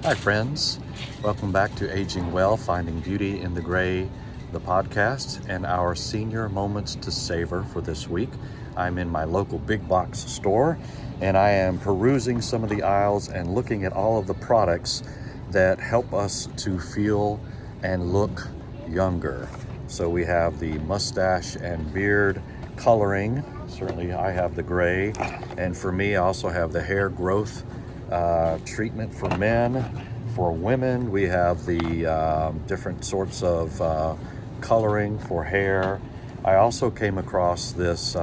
Hi, friends. Welcome back to Aging Well, Finding Beauty in the Gray, the podcast, and our senior moments to savor for this week. I'm in my local big box store, and I am perusing some of the aisles and looking at all of the products that help us to feel and look younger. So we have the mustache and beard coloring. Certainly, I have the gray, and for me, I also have the hair growth treatment for men. For women, we have the different sorts of coloring for hair. I also came across this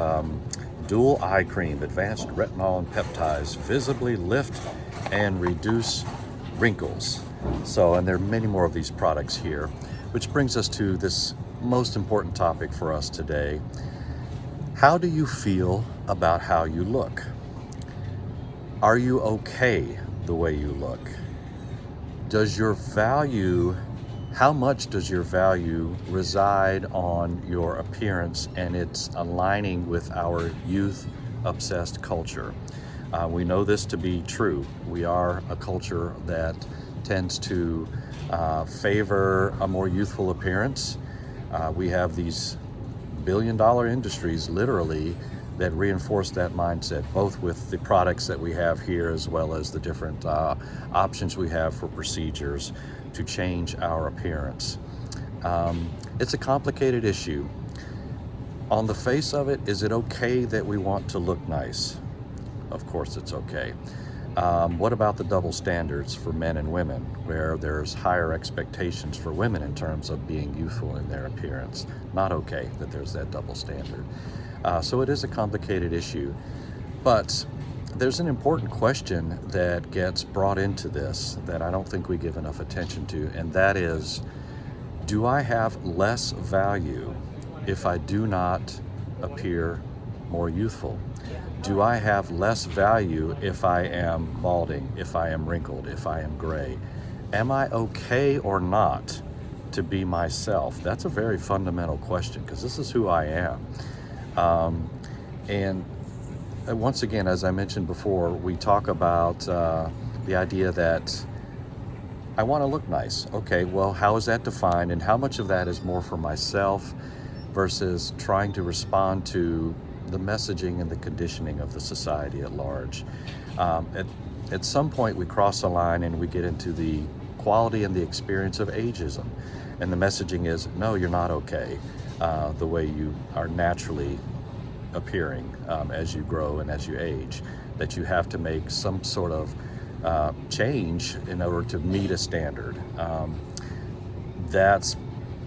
dual eye cream, advanced retinol and peptides, visibly lift and reduce wrinkles. So, and there are many more of these products here, which brings us to this most important topic for us today. How do you feel about how you look? Are you okay the way you look? How much does your value reside on your appearance and its aligning with our youth-obsessed culture? We know this to be true. We are a culture that tends to favor a more youthful appearance. We have these billion-dollar industries, literally, that reinforce that mindset, both with the products that we have here as well as the different options we have for procedures to change our appearance. It's a complicated issue. On the face of it, is it okay that we want to look nice? Of course it's okay. What about the double standards for men and women, where there's higher expectations for women in terms of being youthful in their appearance? Not okay that there's that double standard. So it is a complicated issue. But there's an important question that gets brought into this that I don't think we give enough attention to, and that is, do I have less value if I do not appear more youthful? Do I have less value if I am balding, if I am wrinkled, if I am gray? Am I okay or not to be myself? That's a very fundamental question, because this is who I am. And once again, as I mentioned before, we talk about the idea that I want to look nice. Okay, well, how is that defined, and how much of that is more for myself versus trying to respond to the messaging and the conditioning of the society at large? At some point, we cross a line and we get into the quality and the experience of ageism. And the messaging is, no, you're not okay the way you are naturally appearing as you grow and as you age, that you have to make some sort of change in order to meet a standard. That's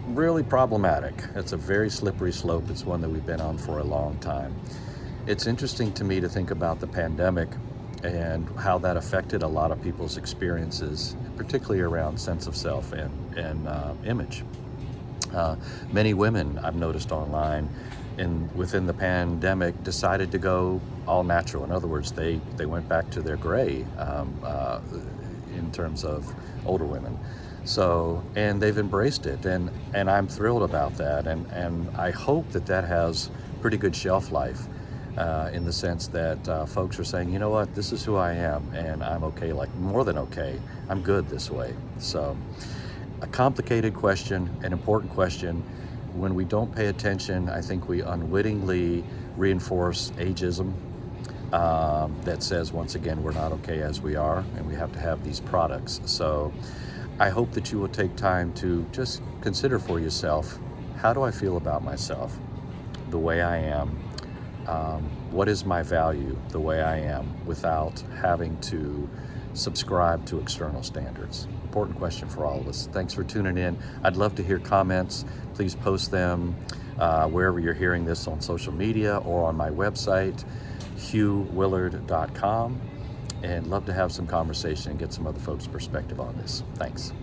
really problematic. It's a very slippery slope. It's one that we've been on for a long time. It's interesting to me to think about the pandemic and how that affected a lot of people's experiences, particularly around sense of self and image. Many women I've noticed online within the pandemic decided to go all natural. In other words, they went back to their gray in terms of older women. So, and they've embraced it, and I'm thrilled about that, and I hope that has pretty good shelf life in the sense that folks are saying, you know what, this is who I am, and I'm okay, like more than okay. I'm good this way. So, a complicated question, an important question. When we don't pay attention, I think we unwittingly reinforce ageism that says, once again, we're not okay as we are, and we have to have these products. So I hope that you will take time to just consider for yourself, how do I feel about myself, the way I am? What is my value, the way I am, without having to subscribe to external standards? Important question for all of us. Thanks for tuning in. I'd love to hear comments. Please post them wherever you're hearing this, on social media or on my website, hughwillard.com. And love to have some conversation and get some other folks' perspective on this. Thanks.